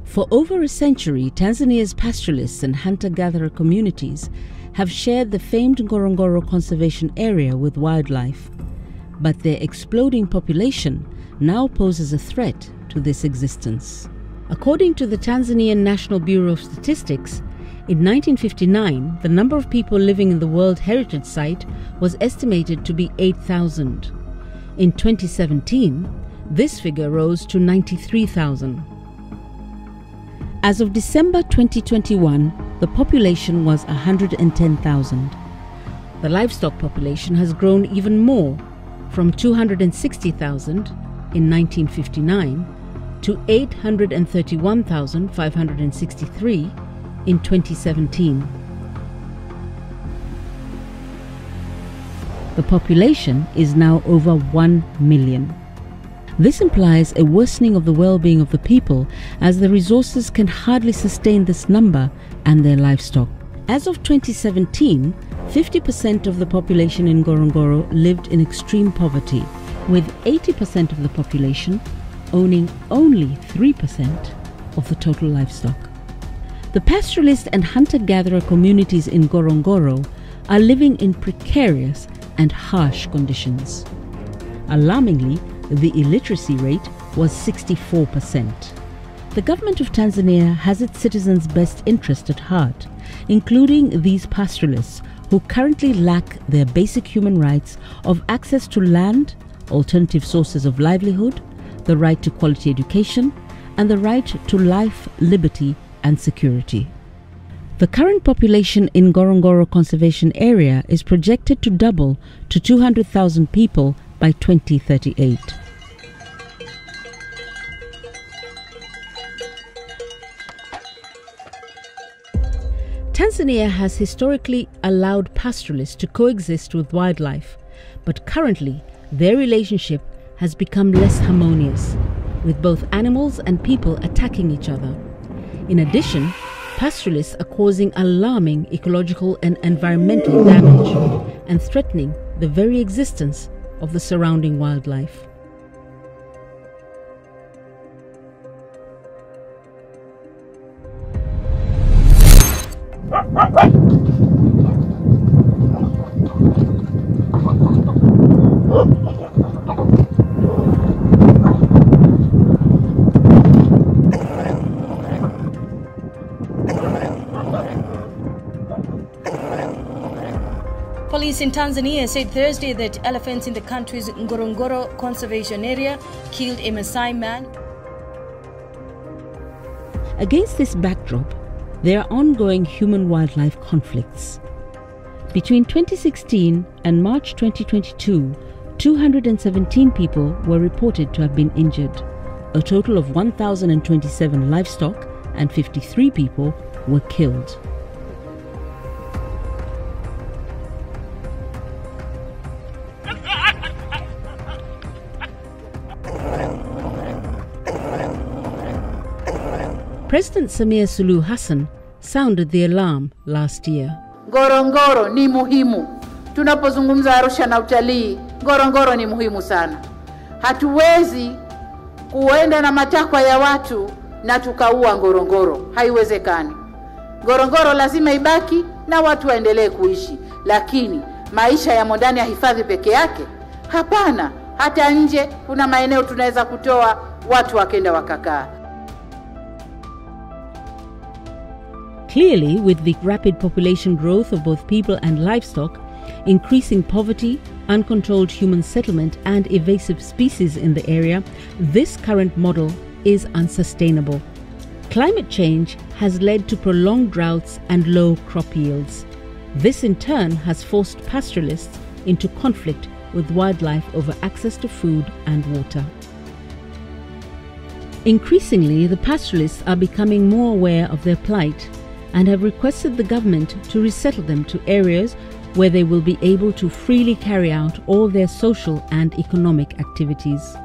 For over a century, Tanzania's pastoralists and hunter-gatherer communities have shared the famed Ngorongoro Conservation Area with wildlife. But their exploding population now poses a threat to this existence. According to the Tanzanian National Bureau of Statistics, in 1959, the number of people living in the World Heritage Site was estimated to be 8,000. In 2017, this figure rose to 93,000. As of December 2021, the population was 110,000. The livestock population has grown even more, from 260,000 in 1959 to 831,563 in 2017. The population is now over 1 million. This implies a worsening of the well-being of the people, as the resources can hardly sustain this number and their livestock. As of 2017, 50% of the population in Ngorongoro lived in extreme poverty, with 80% of the population owning only 3% of the total livestock. The pastoralist and hunter-gatherer communities in Ngorongoro are living in precarious and harsh conditions. Alarmingly, the illiteracy rate was 64%. The government of Tanzania has its citizens' best interest at heart, including these pastoralists who currently lack their basic human rights of access to land, alternative sources of livelihood, the right to quality education, and the right to life, liberty, and security. The current population in Ngorongoro Conservation Area is projected to double to 200,000 people by 2038. Tanzania has historically allowed pastoralists to coexist with wildlife, but currently their relationship has become less harmonious, with both animals and people attacking each other. In addition, pastoralists are causing alarming ecological and environmental damage and threatening the very existence of the surrounding wildlife. Police in Tanzania said Thursday that elephants in the country's Ngorongoro Conservation Area killed a Maasai man. Against this backdrop, there are ongoing human-wildlife conflicts. Between 2016 and March 2022, 217 people were reported to have been injured. A total of 1,027 livestock and 53 people were killed. President Samia Suluhu Hassan sounded the alarm last year. Ngorongoro ni muhimu. Tunapozungumza Arusha na utalii, Ngorongoro ni muhimu sana. Hatuwezi kuenda na matakwa ya watu na tukaua Ngorongoro. Haiwezekani. Ngorongoro lazima ibaki na watu waendelee kuishi. Lakini maisha ya ndani ya hifadhi peke yake? Hapana. Hata nje kuna maeneo tunaweza kutoa watu wakenda wakakaa. Clearly, with the rapid population growth of both people and livestock, increasing poverty, uncontrolled human settlement, and invasive species in the area, this current model is unsustainable. Climate change has led to prolonged droughts and low crop yields. This in turn has forced pastoralists into conflict with wildlife over access to food and water. Increasingly, the pastoralists are becoming more aware of their plight and have requested the government to resettle them to areas where they will be able to freely carry out all their social and economic activities.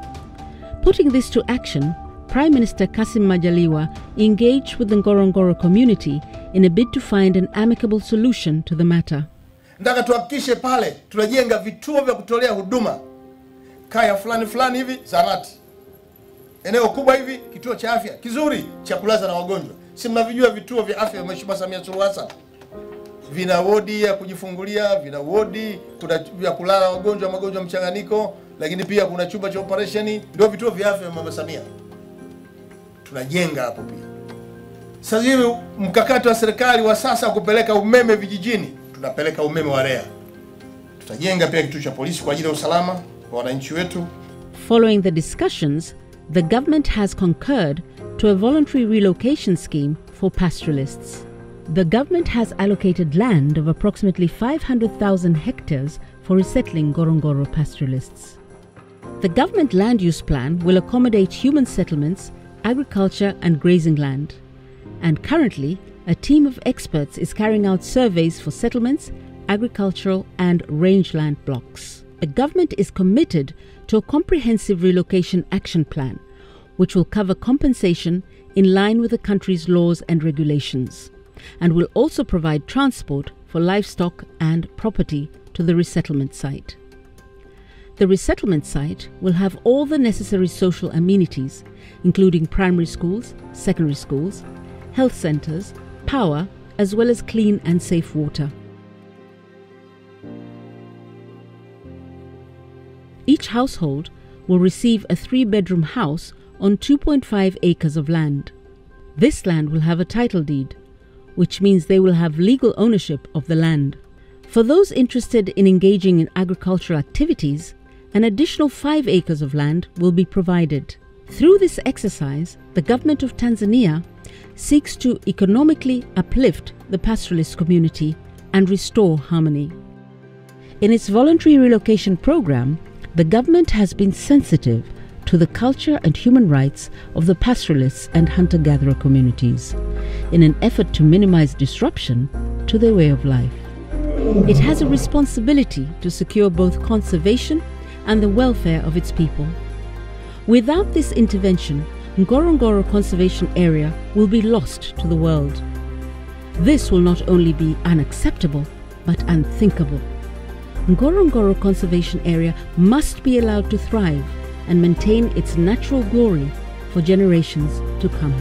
Putting this to action, Prime Minister Kassim Majaliwa engaged with the Ngorongoro community in a bid to find an amicable solution to the matter. Ndaka tuhakikishe pale tunajenga vituo vya kutolea huduma kaya fulani fulani hivi Zarati, eneo kubwa hivi, kituo cha afya kizuri cha kulaza na wagonjwa. Si mnavijua vituo vya afya vya Mheshimiwa Samia Suluhu Hassan? Vina wodi ya kujifungulia, vina wodi, kuna vya kulala wagonjwa, magonjwa mchanganyiko, lakini pia kuna chumba cha operation. Ndio vituo vya afya vya Mama Samia. Tunajenga hapo pia. Sasa hivi mkakati wa serikali wa sasa kupeleka umeme vijijini, tunapeleka umeme wa REA. Tutajenga pia kituo cha polisi kwa ajili ya usalama wa wananchi wetu. Following the discussions, the government has concurred to a voluntary relocation scheme for pastoralists. The government has allocated land of approximately 500,000 hectares for resettling Ngorongoro pastoralists. The government land use plan will accommodate human settlements, agriculture and grazing land. And currently, a team of experts is carrying out surveys for settlements, agricultural and rangeland blocks. The government is committed to a comprehensive relocation action plan, which will cover compensation in line with the country's laws and regulations, and will also provide transport for livestock and property to the resettlement site. The resettlement site will have all the necessary social amenities, including primary schools, secondary schools, health centres, power, as well as clean and safe water. Each household will receive a 3-bedroom house on 2.5 acres of land. This land will have a title deed, which means they will have legal ownership of the land. For those interested in engaging in agricultural activities, an additional 5 acres of land will be provided. Through this exercise, the government of Tanzania seeks to economically uplift the pastoralist community and restore harmony. In its voluntary relocation program, the government has been sensitive to the culture and human rights of the pastoralists and hunter-gatherer communities in an effort to minimize disruption to their way of life. It has a responsibility to secure both conservation and the welfare of its people. Without this intervention, Ngorongoro Conservation Area will be lost to the world. This will not only be unacceptable, but unthinkable. Ngorongoro Conservation Area must be allowed to thrive and maintain its natural glory for generations to come.